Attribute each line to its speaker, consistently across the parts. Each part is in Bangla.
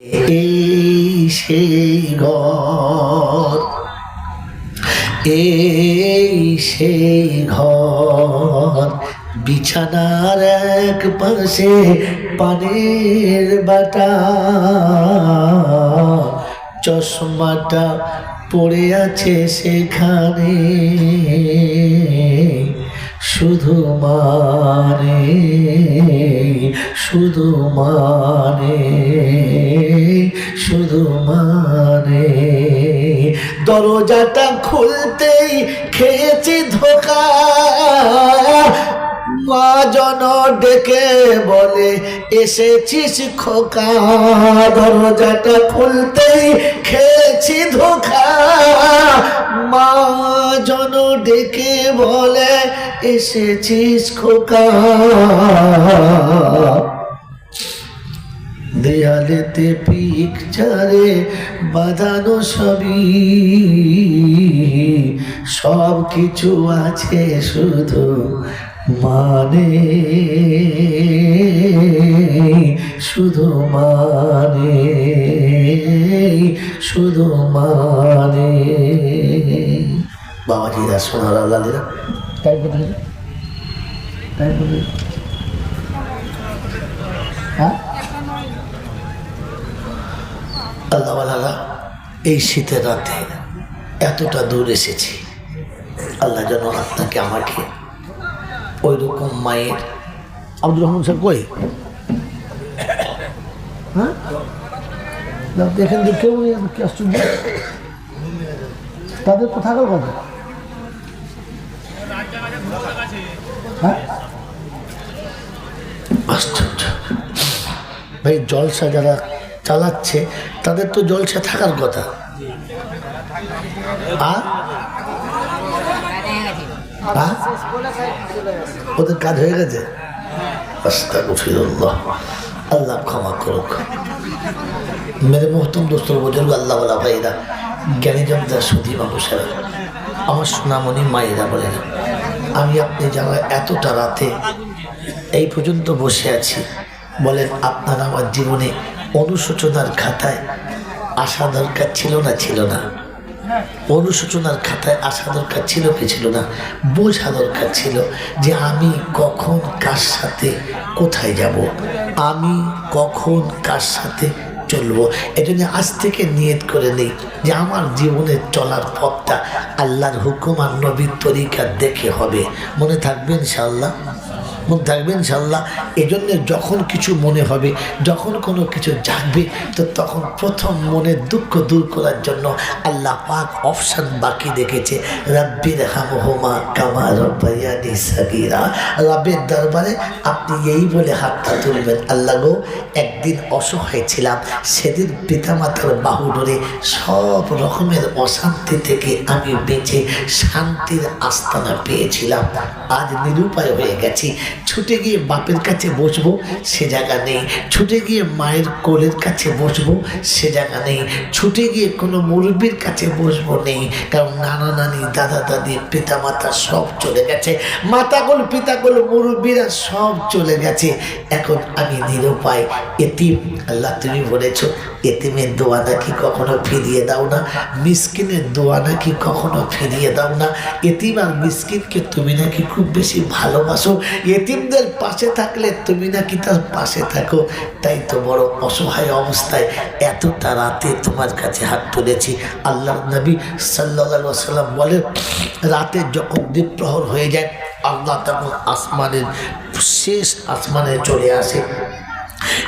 Speaker 1: এই সেই ঘর, এই সেই ঘর, বিছানার এক পাশে পানের বাটা, চশমাটা পড়ে আছে সেখানে, শুধু মানে, শুধু মানে, শুধু মানে। দরজাটা খুলতেই খেয়েছি ধোকা, মা জন ডেকে বলে এসেছিস খোকা। দরজাটা খুলতেই খেয়েছি ধোকা, মা জন ডেকে বলে এসেছিস খোকা। দেয়ালেতে পিকচারে বাঁধানো সবই, সব কিছু আছে শুধু মানে, শুধু মানে, শুধু মানে। বাবাজিরা সোনার আল্লাহরা তাই বলে, তাই বলে, হ্যাঁ আল্লাহওয়ালারা এই শীতের রাতে এতটা দূর এসেছি। আল্লাহ যেন আপনাকে আমাকে ওই রকম মায়ের। আব্দুর রহমান স্যার কই? হ্যাঁ দেখেন যে কেউ নেই, কি আশ্চর্য, তাদের তো থাকার কথা। হ্যাঁ আশ্চর্য ভাই, জলসা যারা চালাচ্ছে তাদের তো জলসা থাকার কথা। ওদের কাজ হয়ে গেছে, আল্লাহ ক্ষমা করুক। মেরে মোহতম দোস্তর বুজুর্গ আল্লাহওয়ালা ভাইরা, জ্ঞানীজনরা, সুধী মানুষেরা, আমার সোনামণি মায়েরা বলেন, আমি আপনি যারা এতটা রাতে এই পর্যন্ত বসে আছি, বলেন আপনার আমার জীবনে অনুশোচনার খাতায় আসা দরকার ছিল না? ছিল না? অনুশোচনার খাতায় আসা দরকার ছিল কি ছিল না? বোঝা দরকার ছিল যে আমি কখন কার সাথে কোথায় যাব, আমি কখন কার সাথে চলবো। এজন্য আজ থেকে নিয়ত করে নেই যে আমার জীবনের চলার পথটা আল্লাহর হুকুম আর নবীর তরিকা দেখে হবে। মনে থাকবে ইনশাআল্লাহ, মনে থাকবে ইনশাআল্লাহ। এজন্য যখন কিছু মনে হবে, যখন কোনো কিছু জাগবে, তো তখন প্রথম মনের দুঃখ দূর করার জন্য আল্লাহ পাক অপশান বাকি রেখেছে, রাব্বির হামহুমা কামা রাব্বায়ানি সাগীরা। রবের দরবারে আপনি এই বলে হাতটা তুলবেন, আল্লাহ গো, একদিন অসহায় ছিলাম, সেদিন পিতামাতার বাহু ধরে সব রকমের অশান্তি থেকে আমি বেঁচে শান্তির আস্তানা পেয়েছিলাম। আজ নিরুপায় হয়ে গেছি, ছুটে গিয়ে বাপের কাছে বসবো সে জায়গা নেই, ছুটে গিয়ে মায়ের কোলের কাছে বসবো সে জায়গা নেই, ছুটে গিয়ে কোনো মুরব্বির কাছে বসবো নেই, কারণ নানা নানি, দাদা দাদি, পিতামাতা সব চলে গেছে, মাতাগুলো, পিতাগুলো, মুরব্বিরা সব চলে গেছে। এখন আমি নিরুপায়, এতিম। আল্লাহ তুমি বলেছ এতিমের দোয়া নাকি কখনো ফিরিয়ে দাও না, মিসকিনের দোয়া নাকি কখনো ফিরিয়ে দাও না। এতিম আর মিসকিনকে তুমি নাকি খুব বেশি ভালোবাসো, এতিমদের পাশে থাকলে তুমি নাকি তার পাশে থাকো। তাই তো বড় অসহায় অবস্থায় এতটা রাতে তোমার কাছে হাত তুলেছি। আল্লাহর নবী সাল্লাল্লাহু আলাইহি ওয়াসাল্লাম বলেন, রাতে যখন দ্বীপ্রহর হয়ে যায়, আল্লাহ তখন আসমানের শেষ আসমানে চলে আসে,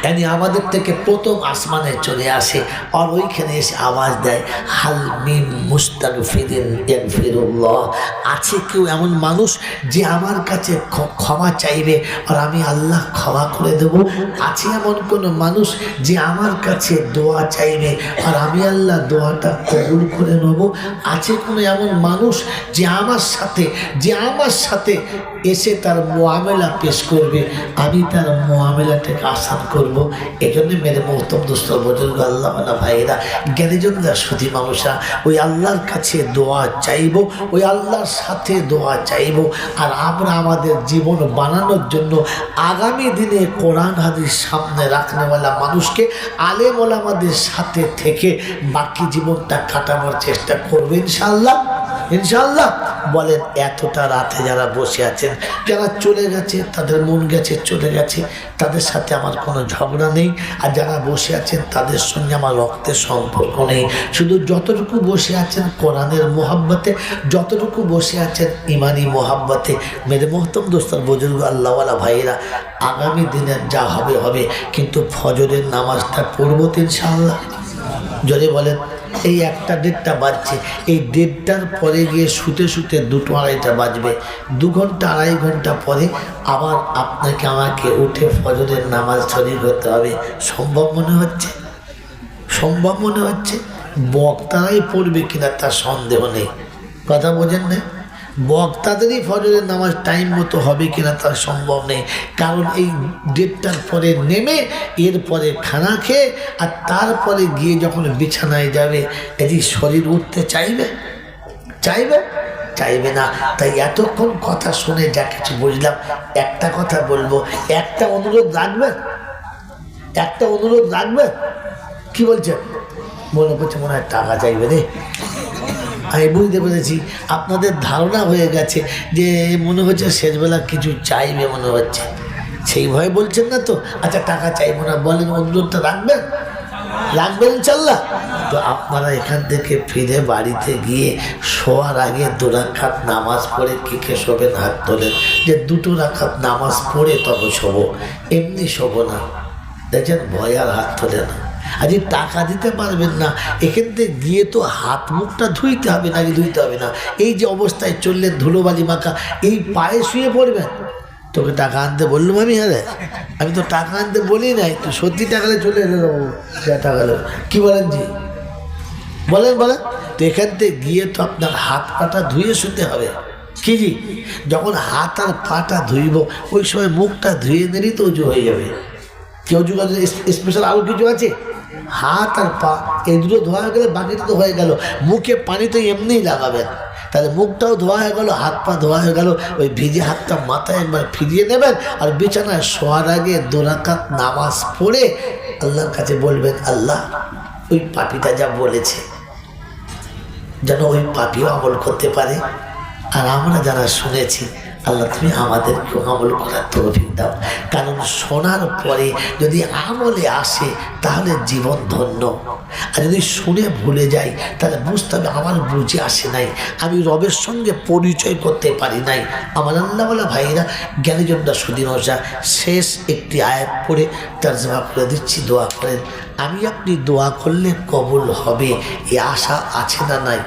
Speaker 1: यानी আমাদের থেকে প্রথম আসমানে চলে আসে, আর ওইখানে এসে আওয়াজ দেয়, হাল মিন মুস্তাগফিরিন ইয়াগফিরুল্লাহ। আছে কেউ এমন মানুষ যে আমার কাছে ক্ষমা চাইবে আর আমি আল্লাহ ক্ষমা করে দেব? আছে এমন কোনো মানুষ যে আমার কাছে দোয়া চাইবে আর আমি আল্লাহ দোয়াটা কবুল করে নেব? আছে কোনো এমন মানুষ যে আমার সাথে এসে তার মুআমেলা পেশ করবে, আমি তার মুআমেলাটাকে আশা করব। এই জন্য মেরে মোহতম দোস্ত বুজুর্গ আল্লাহ ভাইয়েরা জ্ঞানীজনরা সুধী মানুষরা ওই আল্লাহর কাছে দোয়া চাইব, ওই আল্লাহর সাথে দোয়া চাইব। আর আমরা আমাদের জীবন বানানোর জন্য আগামী দিনে কোরআন হাদিস সামনে রাখনেওয়ালা মানুষকে আলেম ওলামাদের সাথে থেকে বাকি জীবনটা কাটানোর চেষ্টা করবে ইনশাআল্লাহ। ইনশাআল্লাহ বলেন। এতটা রাতে যারা বসে আছেন, যারা চলে গেছে তাদের মন গেছে, চলে গেছে, তাদের সাথে আমার কোনো ঝগড়া নেই। আর যারা বসে আছেন তাদের সঙ্গে আমার রক্তের সম্পর্ক নেই। শুধু যতটুকু বসে আছেন কোরআনের মোহাব্বতে, যতটুকু বসে আছেন ইমানি মোহাব্বতে, মেরে মোহতম দোস্তার বুজুর্গ আল্লাহওয়ালা ভাইয়েরা আগামী দিনের যা হবে হবে, কিন্তু ফজরের নামাজটা পড়বো তো ইনশাআল্লাহ। যদি বলেন এই 1টা 1:30 বাজছে, এই 1:30টার পরে গিয়ে শুতে শুতে 2টো 2:30টা বাজবে, 2 ঘন্টা 2.5 ঘন্টা পরে আবার আপনাকে আমাকে উঠে ফজরের নামাজ শরীর করতে হবে। সম্ভব মনে হচ্ছে? সম্ভব মনে হচ্ছে? বক্তারাই পড়বে কিনা তার সন্দেহ নেই। কথা বোঝেন না? বক্তাদেরই ফজরের নামাজ টাইম মতো হবে কিনা তার সম্ভব নেই। কারণ এই 1:30টার পরে নেমে এরপরে খানা খেয়ে আর তারপরে গিয়ে যখন বিছানায় যাবে, এটি শরীর উঠতে চাইবে? চাইবে? চাইবে না। তাই এতক্ষণ কথা শুনে যা কিছু বুঝলাম, একটা কথা বলবো, একটা অনুরোধ রাখবেন, একটা অনুরোধ রাখবেন। কি বলছেন? মনে করছে মনে হয় টাকা চাইবে রে। আমি বুঝতে পেরেছি আপনাদের ধারণা হয়ে গেছে যে মনে হচ্ছে শেষবেলা কিছু চাইবে মনে হচ্ছে, সেই ভয়ে বলছেন না তো? আচ্ছা টাকা চাইবো না বলেন, অনুরোধটা রাখবেন? রাখবেন ইনশাল্লাহ। তো আপনারা এখান থেকে ফিরে বাড়িতে গিয়ে শোয়ার আগে 2 রাকাত নামাজ পড়ে কে শোবেন হাত তোলেন, যে 2 রাকাত নামাজ পড়ে তবে শোবো, এমনি শোবো না। দেখছেন ভয় আর হাত তোলে না। আজ টাকা দিতে পারবেন না, এখান থেকে গিয়ে তো হাত মুখটা ধুইতে হবে, নাকি ধুইতে হবে না? এই যে অবস্থায় চললেন ধুলোবালি মাখা, এই পায়ে শুয়ে পড়বেন। তোকে টাকা আনতে বললাম আমি? হ্যাঁ, আমি তো টাকা আনতে বলি নাই, তো সত্যি টাকালে চলে এলো যা টাকা। কি বলেন জি? বলেন বলেন। তো এখান থেকে গিয়ে তো আপনার হাত পাটা ধুয়ে শুতে হবে। কি জি? যখন হাত আর পাটা ধুইব ওই সময় মুখটা ধুয়ে নিলেই তো উজু হয়ে যাবে। কেউ যুগ স্পেশাল আরও কিছু আছে? হাত আর পা এই দুটো ধোয়া হয়ে গেলে বাকিটা তো হয়ে গেল। মুখে পানি তো এমনিই লাগাবেন, তাহলে মুখটাও ধোয়া হয়ে গেল, হাত পা ধোয়া হয়ে গেল। ওই ভিজে হাতটা মাথায় একবার ফিরিয়ে নেবেন আর বিছানায় শোয়ার আগে 2 রাকাত নামাজ পড়ে আল্লাহর কাছে বলবেন, আল্লাহ ওই পাপীটা যা বলেছে যেন ওই পাপীও আমল করতে পারে, আর আমরা যারা শুনেছি আল্লাহ তুমি আমাদেরকে আমল করার তৌফিক দাও। কারণ শোনার পরে যদি আমলে আসে তাহলে জীবন ধন্য, আর যদি শুনে ভুলে যাই তাহলে বুঝতে হবে আমার বুঝে আসে নাই, আমি রবের সঙ্গে পরিচয় করতে পারি নাই। আমার আল্লাহওয়ালা ভাইরা জ্ঞানীজনরা সুদী মশা শেষ একটি আয়াত পড়ে তর্জমা করে দিচ্ছি, দোয়া করেন। আমি আপনি দোয়া করলে কবুল হবে, এ আশা আছে না নাই?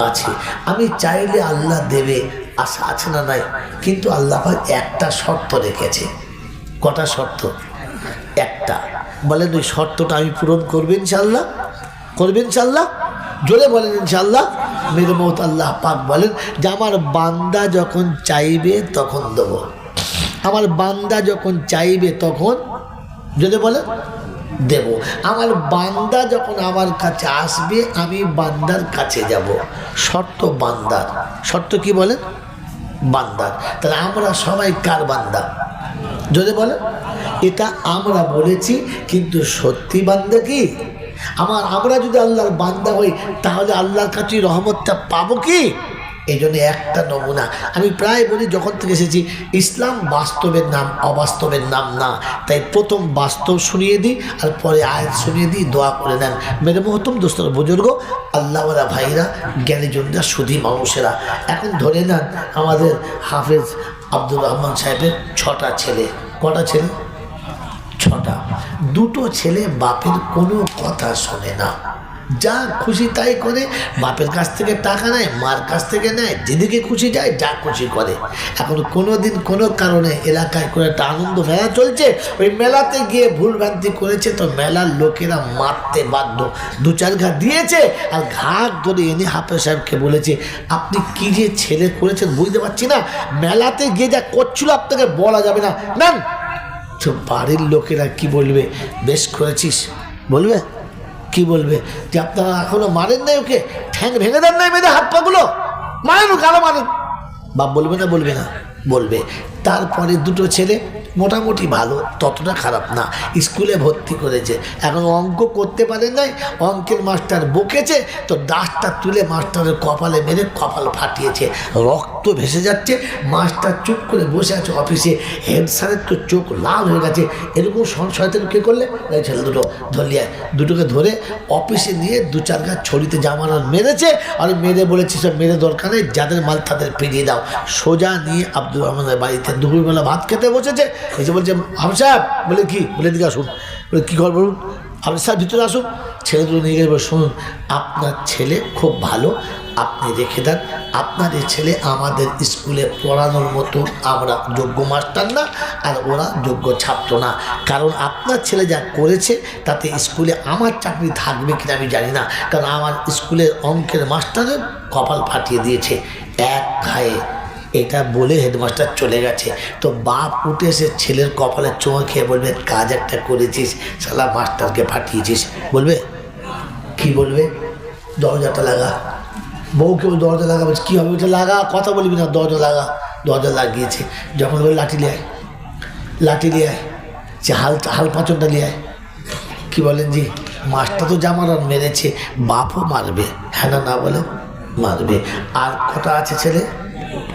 Speaker 1: আছে। আমি চাইলে আল্লাহ দেবে, আশা আছে না নাই? কিন্তু আল্লাহ একটা শর্ত রেখেছে। কটা শর্ত? একটা। বলেন ওই শর্তটা আমি পূরণ করবেন ইনশাআল্লাহ? করবেন ইনশাআল্লাহ? জোরে বলেন ইনশাআল্লাহ। মেরে মত আল্লাহ পাক বলেন যে আমার বান্দা যখন চাইবে তখন দেবো, আমার বান্দা যখন চাইবে তখন, যদি বলেন দেব। আমার বান্দা যখন আমার কাছে আসবে আমি বান্দার কাছে যাব। শর্ত বান্দার। শর্ত কি বলেন? বান্দার। তাহলে আমরা সবাই কার বান্দা? যদি বলেন এটা আমরা বলেছি, কিন্তু সত্যি বান্দা কি? আমরা যদি আল্লাহর বান্দা হই তাহলে আল্লাহর কাছে রহমতটা পাবো কি? এই জন্য একটা নমুনা আমি প্রায় বলি, যখন থেকে এসেছি ইসলাম বাস্তবের নাম, অবাস্তবের নাম না। তাই প্রথম বাস্তব শুনিয়ে দিই আর পরে আয়াত শুনিয়ে দিই, দোয়া করে নেন। মেরে মহতম দোস্তর বুজুর্গ আল্লাহওয়ালা ভাইরা জ্ঞানীজনরা সুধী মানুষেরা, এখন ধরে নেন আমাদের হাফেজ আব্দুর রহমান সাহেবের 6টা ছেলে। কটা ছেলে? 6টা। 2টো ছেলে বাপের কোনো কথা শোনে না, যা খুশি তাই করে, বাপের কাছ থেকে টাকা নেয়, মার কাছ থেকে নেয়, যেদিকে খুশি যায়, যা খুশি করে। এখন কোনো দিন কোনো কারণে এলাকায় করে একটা আনন্দ মেলা চলছে, ওই মেলাতে গিয়ে ভুলভ্রান্তি করেছে, তো মেলার লোকেরা মারতে বাধ্য, 2-4 ঘা দিয়েছে আর ঘাট ধরে এনে হাফেজ সাহেবকে বলেছে আপনি কি যে ছেলে করেছেন বুঝতে পারছি না, মেলাতে গিয়ে যা করছিল আপনাকে বলা যাবে না, নেন তো বাড়ির লোকেরা কি বলবে, বেশ করেছিস বলবে, কি বলবে যে আপনারা এখনো মারেন নাই ওকে, ঠ্যাং ভেঙে দেন নাই মেয়েদের হাত পাগুলো, মারেন ও, কারো মারেন। বাপ বলবে না বলবে না? বলবে। তারপরে দুটো ছেলে মোটামুটি ভালো, ততটা খারাপ না, স্কুলে ভর্তি করেছে। এখন অঙ্ক করতে পারেন নাই, অঙ্কের মাস্টার বকেছে, তো ডাস্টটা তুলে মাস্টারের কপালে মেরে কপাল ফাটিয়েছে, রক্ত ভেসে যাচ্ছে। মাস্টার চুপ করে বসে আছে অফিসে, হেড স্যারের তো চোখ লাল হয়ে গেছে। এরকম সংশয়তেন কে করলে? এই ছেলে দুটো ধরলিয়ায়, দুটোকে ধরে অফিসে নিয়ে 2-4 গাছ ছড়িতে জামানত মেরেছে। আর মেরে বলেছে সব মেরে দরকার নেই, যাদের মাল তাদের ফিরিয়ে দাও। সোজা নিয়ে আব্দুর রহমানের বাড়িতে দুপুরবেলা ভাত খেতে বসেছে। এসে বলছে হাফিজ সাহেব, বলে কি, বলে দিকে আসুন, বলে কী খবর বলুন। হাফিজ সাহেব ভিতরে আসুন। ছেলে দুটো নিয়ে গেলে শুনুন, আপনার ছেলে খুব ভালো, আপনি রেখে দেন। আপনার এই ছেলে আমাদের স্কুলে পড়ানোর মতো আমরা যোগ্য মাস্টার না, আর ওরা যোগ্য ছাত্র না। কারণ আপনার ছেলে যা করেছে তাতে স্কুলে আমার চাকরি থাকবে কিনা আমি জানি না, কারণ আমার স্কুলের অঙ্কের মাস্টারের কপাল ফাটিয়ে দিয়েছে এক খায়ে। এটা বলে হেডমাস্টার চলে গেছে। তো বাপ উঠে এসে ছেলের কপালে চোখ খেয়ে বলবে, কাজ একটা করেছিস, শালা মাস্টারকে ফাটিয়েছিস। বলবে কি বলবে? দরজাটা লাগা। বউকে দরজা লাগা, বলছে কী হবে? ওটা লাগা, কথা বলবি না, দরজা লাগা। দরজা লাগিয়েছে। যখন বলে লাঠি লিয়ে আয়, লাঠি লিয়ে আয়, সে হাল পাঁচনটা লিয়ে আয়। কী বলেন জি? মাস্টার তো জামানত মেরেছে, বাপও মারবে, হ্যাঁ না না বলে মারবে। আর কটা আছে ছেলে?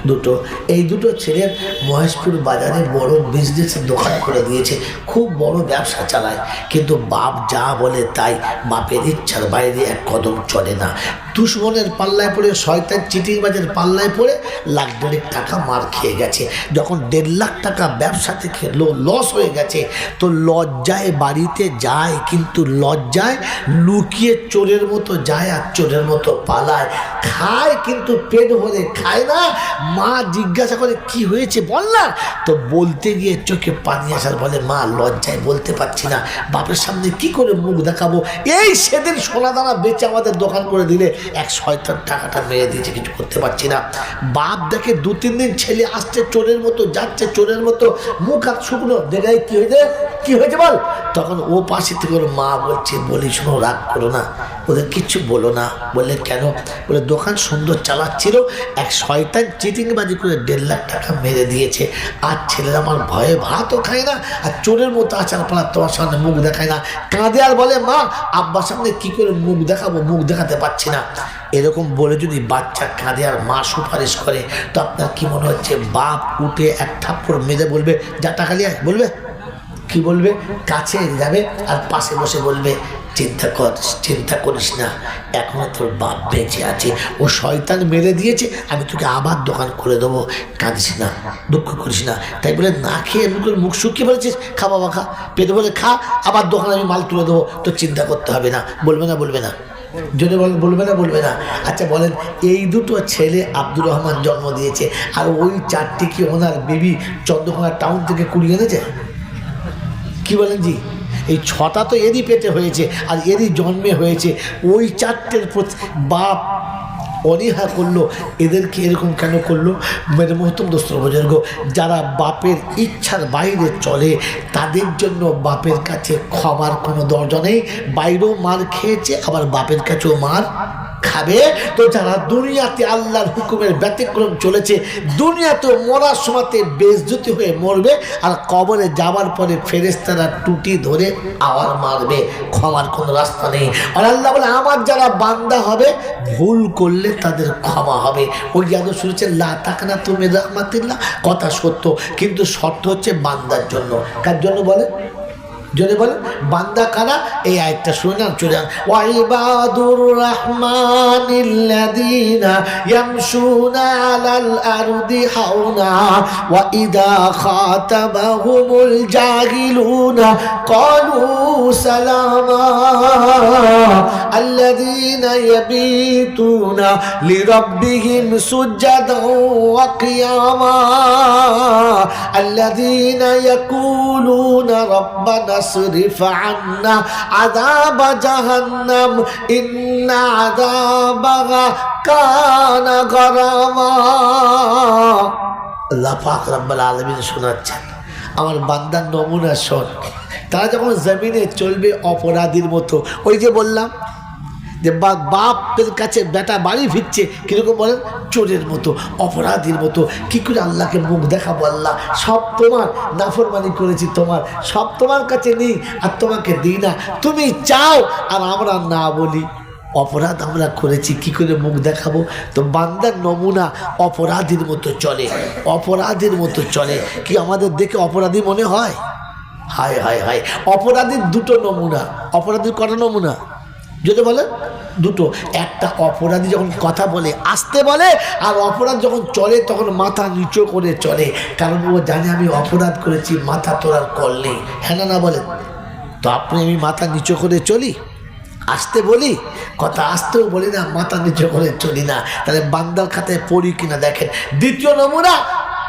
Speaker 1: দুটো। এই দুটো ছেলের মহেশপুর বাজারে বড় বিজনেসের দোকান করে দিয়েছে, খুব বড় ব্যবসা চালায়। কিন্তু বাপ যা বলে তাই, বাপের ইচ্ছার বাইরে এক কদম চলে না। দুশ্মনের পাল্লায় পড়ে, শয়তান চিটিংবাজের পাল্লায় পড়ে লাখ দেড়েক টাকা মার খেয়ে গেছে। যখন 1.5 লাখ টাকা ব্যবসা থেকে লস হয়ে গেছে, তো লজ্জায় বাড়িতে যায়, কিন্তু লজ্জায় লুকিয়ে চোরের মতো যায় আর চোরের মতো পালায়। খায় কিন্তু পেট ভরে খায় না। মা জিজ্ঞাসা করে কি হয়েছে বল না, তো বলতে গিয়ে চোখে পানি আসার বলে, মা লজ্জায় বলতে পারছি না, বাপের সামনে কি করে মুখ দেখাবো। এই সেদিন সোনা দানা বেচে আমাদের দোকান করে দিলে, এক শয়তান টাকাটা মেরে দিয়েছে, কিছু করতে পারছি না। বাপ দেখে 2-3 দিন ছেলে আসছে চোরের মতো, যাচ্ছে চোরের মতো, মুখ হাত শুকনো, দেখে কি হয়েছে, কি হয়েছে বল। তখন ও পাশে থেকে ওর মা বলছে, বলি শোনো, রাগ করো না, ওদের কিচ্ছু বলো না। বললে কেন? বলে দোকান সুন্দর চালাচ্ছিল, এক শয়তান চিটিংবাজি করে 1.5 লাখ টাকা মেরে দিয়েছে। আর ছেলেরা আমার ভয়ে ভাতও খায় না, আর চোরের মতো আচার পাড়া তোমার সামনে মুখ দেখায় না, কাঁদে আর বলে, মা আব্বার সামনে কি করে মুখ দেখাবো, মুখ দেখাতে পারছি না। এরকম বলে যদি বাচ্চা কাঁদে আর মা সুপারিশ করে, তো আপনার কি মনে হচ্ছে বাপ উঠে এক থাপ্পড় মেরে বলবে, যা টাকা নিয়ে আয়? বলবে কি বলবে? কাছে যাবে আর পাশে বসে বলবে, চিন্তা করিস না, এখনো তোর বাপ বেঁচে আছে, ও শয়তান মেরে দিয়েছে, আমি তোকে আবার দোকান করে দেবো, কাঁদিস না, দুঃখ করিস না। তাই বলে না খেয়ে এমনি মুখ শুকিয়ে বলেছিস, খা বাবা খা, পেটে বলে খা, আবার দোকানে আমি মাল তুলে দেবো, তো চিন্তা করতে হবে না। বলবে না বলবে না? যদি বলেন বলবে না বলবে না? আচ্ছা বলেন, এই দুটো ছেলে আব্দুর রহমান জন্ম দিয়েছে, আর ওই 4টি কি ওনার বেবি চন্দ্রকোনা টাউন থেকে কুড়িয়ে এনেছে? কি বলেন জি? এই 6টা তো এরই পেটে হয়েছে, আর এরই জন্মে হয়েছে। ওই 4টের প্রতি বাপ অনীহা করলো, এদেরকে এরকম কেন করলো? মেরে মহতম দোস্ত বুজুর্গ, যারা বাপের ইচ্ছার বাইরে চলে, তাদের জন্য বাপের কাছে ক্ষমার কোনো দরজা নেই। বাইরেও মার খেয়েছে, আবার বাপের কাছেও মার খাবে। তো যারা দুনিয়াতে আল্লাহর হুকুমের ব্যতিক্রম চলেছে, দুনিয়াতে মরার সময়তে বেইজ্জতি হয়ে মরবে, আর কবরে যাওয়ার পরে ফেরেশতারা টুটি ধরে আবার মারবে, ক্ষমার কোনো রাস্তা নেই। আর আল্লাহ বলে, আমার যারা বান্দা হবে, ভুল করলে তাদের ক্ষমা হবে। ওই যেন শুনেছে, লা তাকনা তুমি রাহমাতিল্লাহ, কথা সত্য, কিন্তু শর্ত হচ্ছে বান্দার জন্য। কার জন্য বলে? যদি বলেন বান্দা কারা, এই আয়াতটা শুনে না চলে যান। ওয়াইবাদুর রাহমানিল্লাযীনা ইয়ামশুনা আলাল আরদি হাওনা ওয়া ইযা খাতাবাহুমুল জাহিলুনা ক্বালু সালামা আল্লাযীনা ইয়াবিতুনা লিরাব্বিহিম সুজদান ওয়া কিয়ামা আল্লাযীনা ইয়াকুলুনা রাব্বানা اصرف عنا عذاب جهنم إن عذابها كان غراما। আল্লাহ পাক রব্বুল আলামিন শোনাচ্ছেন, আমার বান্দার নমুনা শোন। তারা যখন জমিনে চলবে অপরাধীর মতো, ওই যে বললাম যে বাপের কাছে বেটা বাড়ি ফিরছে কিরকম বলেন, চোরের মতো, অপরাধীর মতো। কি করে আল্লাহকে মুখ দেখাবো? আল্লাহ সব তোমার, নাফরমানি করেছি তোমার, সব তোমার কাছে নেই আর তোমাকে দিই না। তুমি চাও আর আমরা না বলি, অপরাধ আমরা করেছি, কি করে মুখ দেখাবো? তো বান্দার নমুনা অপরাধীর মতো চলে, অপরাধীর মতো চলে। কি আমাদের দেখে অপরাধী মনে হয়? হায় হায় হায়, অপরাধীর দুটো নমুনা। অপরাধীর কটা নমুনা যদি বলেন? দুটো। একটা, অপরাধী যখন কথা বলে আসতে বলে, আর অপরাধ যখন চলে তখন মাথা নিচু করে চলে, কারণ ও জানে আমি অপরাধ করেছি, মাথা তোলার কল নেই। হ্যাঁ না বলেন? তো আপনি আমি মাথা নিচু করে চলি, আসতে বলি, কথা আসতেও বলি না, মাথা নিচু করে চলি না, তাহলে বান্দার খাতায় পড়ি কিনা দেখেন। দ্বিতীয় নমুনা,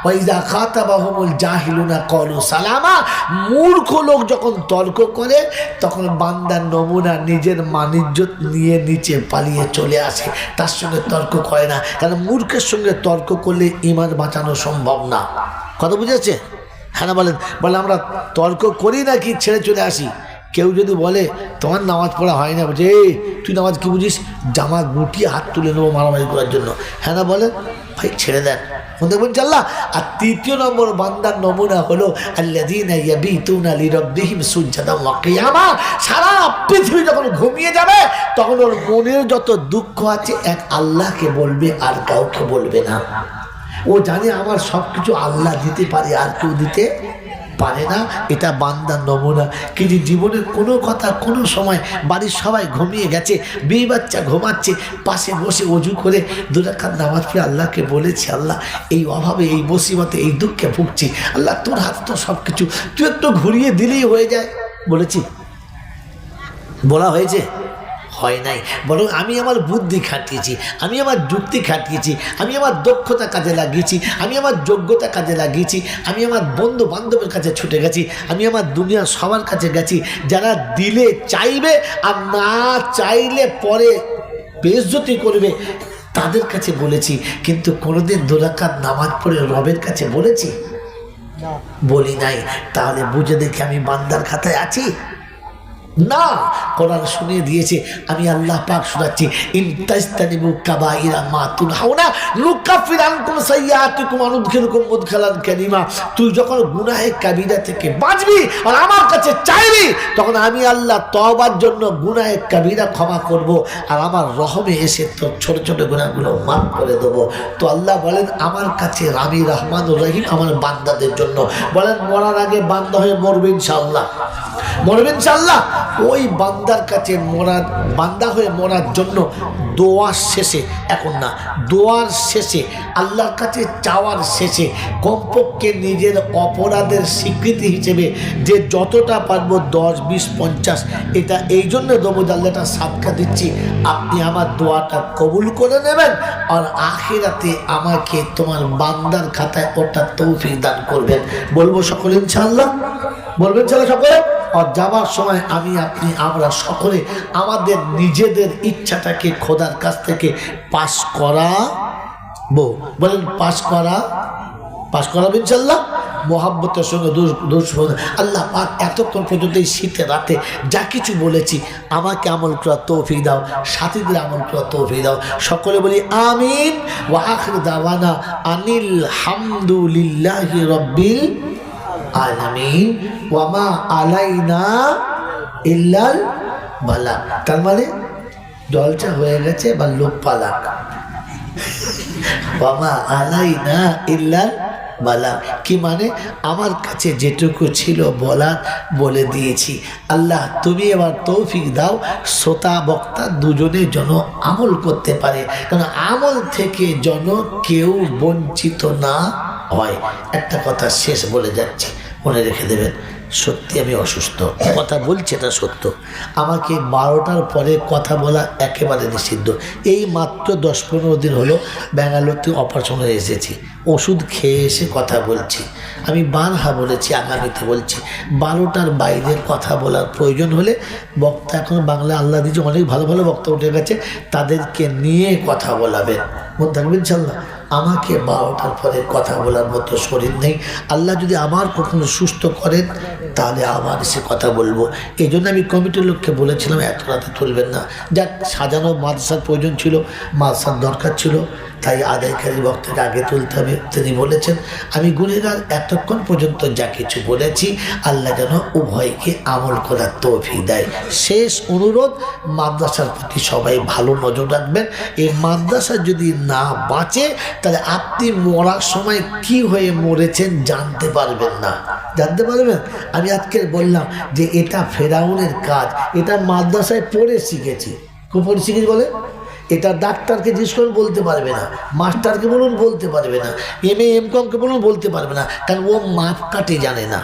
Speaker 1: ওয়াইজা খাতাবাহুমুল জাহিলুনা ক্বালু সালামা। মূর্খ লোক যখন তর্ক করে তখন বান্দার নমুনা নিজের মানিজ্যত নিয়ে নিচে পালিয়ে চলে আসে, তার সঙ্গে তর্ক করে না, কারণ মূর্খের সঙ্গে তর্ক করলে ঈমান বাঁচানো সম্ভব না। কথা বুঝেছে? হ্যাঁ না বলেন? বলে আমরা তর্ক করি না কি ছেড়ে চলে আসি। কেউ যদি বলে তোমার নামাজ পড়া হয় না, বলছে এই তুই নামাজ কি বুঝিস, জামা গুটিয়ে হাত তুলে নেবো মারামারি করার জন্য। হ্যাঁ না বলেন? ভাই ছেড়ে দেন, দেখবেন চাল্লা। আর তৃতীয় নম্বর বান্দার নমুনা হলো আল্লাযীনা ইয়াবিতুনা লিরাব্বিহিম সুজদান ওয়া কিয়ামা। সারা পৃথিবী যখন ঘুমিয়ে যাবে তখন ওর মনের যত দুঃখ আছে এক আল্লাহকে বলবে, আর কাউকে বলবে না। ও জানে আমার সব কিছু আল্লাহ দিতে পারে, আর কেউ দিতে পারে না। এটা বান্দার নমুনা। কিন্তু জীবনের কোনো কথা কোনো সময় বাড়ির সবাই ঘুমিয়ে গেছে, বিয়ে বাচ্চা ঘুমাচ্ছে, পাশে বসে অজু করে 2 রাকাত নামাজ পড়ে আল্লাহকে বলেছি, আল্লাহ এই অভাবে, এই মুসিবতে, এই দুঃখে ভুগছি, আল্লাহ তোর হাত তো সব কিছু, তুই একটু ঘুরিয়ে দিলেই হয়ে যায়। বলেছি? বলা হয়েছে? হয় নাই। বরং আমি আমার বুদ্ধি খাটিয়েছি, আমি আমার যুক্তি খাটিয়েছি, আমি আমার দক্ষতা কাজে লাগিয়েছি, আমি আমার যোগ্যতা কাজে লাগিয়েছি, আমি আমার বন্ধু বান্ধবের কাছে ছুটে গেছি, আমি আমার দুনিয়ার সবার কাছে গেছি, যারা দিলে চাইবে আর না চাইলে পরে বেইজ্জতি করবে তাদের কাছে বলেছি। কিন্তু কোনোদিন 2 রাকাত নামাজ পড়ে রবের কাছে বলেছি? বলি নাই। তাহলে বুঝে দেখে আমি বান্দার খাতায় আছি না। কোরআন শুনিয়ে দিয়েছে, আমি আল্লাহ পাক শোনাচ্ছি, ইন তাজতানিবু কাবাইরা মা তুনহাউনা নুকাফির আনকুম সাইয়্যাতিকুম ওয়া নুদখিলুকুম মুদখালান কারীমা। তুই যখন গুনাহে কাবীরা থেকে বাঁচবি আর আমার কাছে চাইবি, তখন আমি আল্লাহ তওবার জন্য গুনাহে কাবীরা ক্ষমা করব, আর আমার রহমে এসে তোর ছোট ছোট গুনাহগুলো মাফ করে দেবো। তো আল্লাহ বলেন আমার কাছে আমি রহমানুর রহিম আমার বান্দাদের জন্য। বলেন মরার আগে বান্দা হয়ে মরবে ইনশাআল্লাহ, মরবে ইনশাআল্লাহ। ওই বান্দার কাছে মরার, বান্দা হয়ে মরার জন্য দোয়ার শেষে, এখন না, দোয়ার শেষে, আল্লাহর কাছে চাওয়ার শেষে কমপক্ষে নিজের অপরাধের স্বীকৃতি হিসেবে যে যতটা পারবো 10, 20, 50, এটা এই জন্য দেবো যে আল্লাহটা সাদকা দিচ্ছি, আপনি আমার দোয়াটা কবুল করে নেবেন, আর আখিরাতে আমাকে তোমার বান্দার খাতায় ওটা তৌফিক দান করবেন। বলবো সকলে ইনশাআল্লাহ? বলবেন ইনশাআল্লাহ সকলে? আর যাবার সময় আমি আপনি আমরা সকলে আমাদের নিজেদের ইচ্ছাটাকে খোদার কাছ থেকে পাস করাবো। বলেন পাস করাবো ইনশাআল্লাহ। মোহাব্বতের সঙ্গে আল্লাহ পাক এতক্ষণ পর্যন্ত এই শীতের রাতে যা কিছু বলেছি আমাকে আমল করার তৌফিক দাও, সাথীদের আমল করার তৌফিক দাও। সকলে বলি আমিন। ওয়া আখিরু দাওয়ানা আনিল হামদুলিল্লাহি রাব্বিল আলামিন ওয়া মা আলাইনা ইল্লাল বালাগ। তার মানে জলচা হয়ে গেছে বা লোক পালাক। ওয়া মা আলাইনা ইল্লাল বালাগ কি মানে আমার কাছে যেটুকু ছিল বলার বলে দিয়েছি। আল্লাহ তুমি এবার তৌফিক দাও শ্রোতা বক্তা দুজনে যেন আমল করতে পারে, কারণ আমল থেকে যেন কেউ বঞ্চিত না হয়। একটা কথা শেষ বলে যাচ্ছি, মনে রেখে দেবেন, সত্যি আমি অসুস্থ, কথা বলছি এটা সত্য। আমাকে 12টার পরে কথা বলা একেবারে নিষিদ্ধ। এই মাত্র 10-15 দিন হলো ব্যাঙ্গালোরতে অপারেশন হয়ে এসেছি, ওষুধ খেয়ে এসে কথা বলছি। আমি বারহা বলেছি, আগামীতে বলছি 12টার বাইরে কথা বলার প্রয়োজন হলে বক্তা, এখন বাংলা আল্লাহ দিয়েছে অনেক ভালো ভালো বক্তা উঠে গেছে, তাদেরকে নিয়ে কথা বলাবেন। মনে থাকবেন ইনশাআল্লাহ। আমাকে 12টার পরে কথা বলার মতো শরীর নেই। আল্লাহ যদি আমার কখনো সুস্থ করেন তাহলে আবার সে কথা বলবো। এই জন্য আমি কমিটির লোককে বলেছিলাম এত রাতে তুলবেন না। যাক, সাজানো মাদ্রাসার প্রয়োজন ছিল, মাদ্রাসার দরকার ছিল, তাই আদায়কারী বক্তাকে আগে তুলতে হবে। তিনি বলেছেন আমি গুনেগার, এতক্ষণ পর্যন্ত যা কিছু বলেছি আল্লাহ যেন উভয়কে আমল করার তৌফিক দেয়। শেষ অনুরোধ, মাদ্রাসার প্রতি সবাই ভালো নজর রাখবেন। এই মাদ্রাসা যদি না বাঁচে তাহলে আপনি মরার সময় কি হয়ে মরেছেন জানতে পারবেন না। জানতে পারবেন? আমি আজকে বললাম যে এটা ফেরাউনের কাজ, এটা মাদ্রাসায় পড়ে শিখেছি। খুব পড়ে শিখেছি বলে এটা ডাক্তারকে জিজ্ঞেস করুন বলতে পারবে না, মাস্টারকে বলুন বলতে পারবে না, এম.কমকে বলুন বলতে পারবে না, কারণ ও মাপকাঠি জানে না,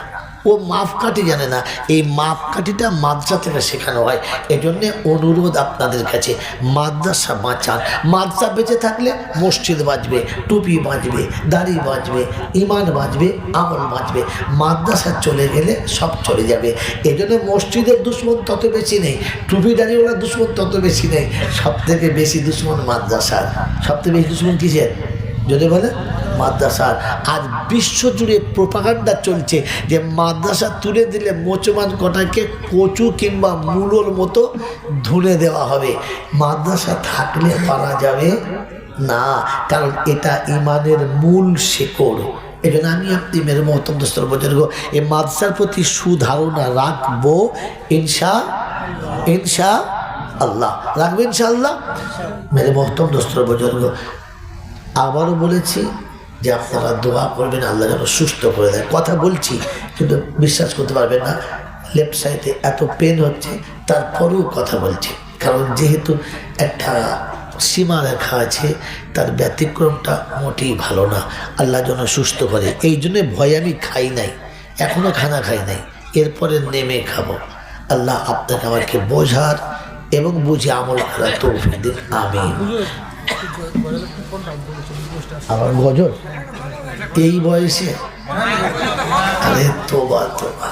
Speaker 1: ও মাপকাঠি জানে না। এই মাপকাঠিটা মাদ্রাসা থেকে শেখানো হয়। এজন্যে অনুরোধ আপনাদের কাছে, মাদ্রাসা বাঁচান। মাদ্রাসা বেঁচে থাকলে মসজিদ বাঁচবে, টুপি বাঁচবে, দাড়ি বাঁচবে, ইমান বাঁচবে, আমল বাঁচবে। মাদ্রাসা চলে গেলে সব চলে যাবে। এজন্য মসজিদের দুশ্মন তত বেশি নেই, টুপি দাড়িওয়ালার দুশ্মন তত বেশি নেই। সব থেকে বেশি দুশ্মন মাদ্রাসার। সবথেকে বেশি দুশ্মন কিসের? যদি বলে মাদ্রাসার। আজ বিশ্বজুড়ে প্রোপাগান্ডা চলছে যে মাদ্রাসা তুলে দিলে মুসলমান কটাকে কচু কিংবা মূলোর মতো ধুনে দেওয়া হবে। মাদ্রাসা থাকলে পারা যাবে না, কারণ এটা ইমানের মূল শেকড়। এই জন্য আমি আপনি মেরে মহতম দোস্তর বুজুর্গ এই মাদ্রাসার প্রতি সুধারণা রাখবো ইনশা আল্লাহ। রাখবো ইনশাআল্লাহ। মেরে মহতম দোস্তর বুজুর্গ, আবারও বলেছি যে আপনারা দোয়া করবেন আল্লাহ যেন সুস্থ করে দেয়। কথা বলছি কিন্তু বিশ্বাস করতে পারবেন না, লেফট সাইডে এত পেন হচ্ছে তারপরেও কথা বলছি, কারণ যেহেতু একটা সীমা রেখা আছে, তার ব্যতিক্রমটা মোটেই ভালো না। আল্লাহ যেন সুস্থ করে, এই জন্যে ভয় আমি খাই নাই, এখনও খানা খাই নাই, এরপরে নেমে খাবো। আল্লাহ আপনাকে আমাকে বোঝার এবং বুঝে আমল করার তৌফিক দিন, আমিন। আমার গজল এই বয়সে, আরে তোবা তোবা।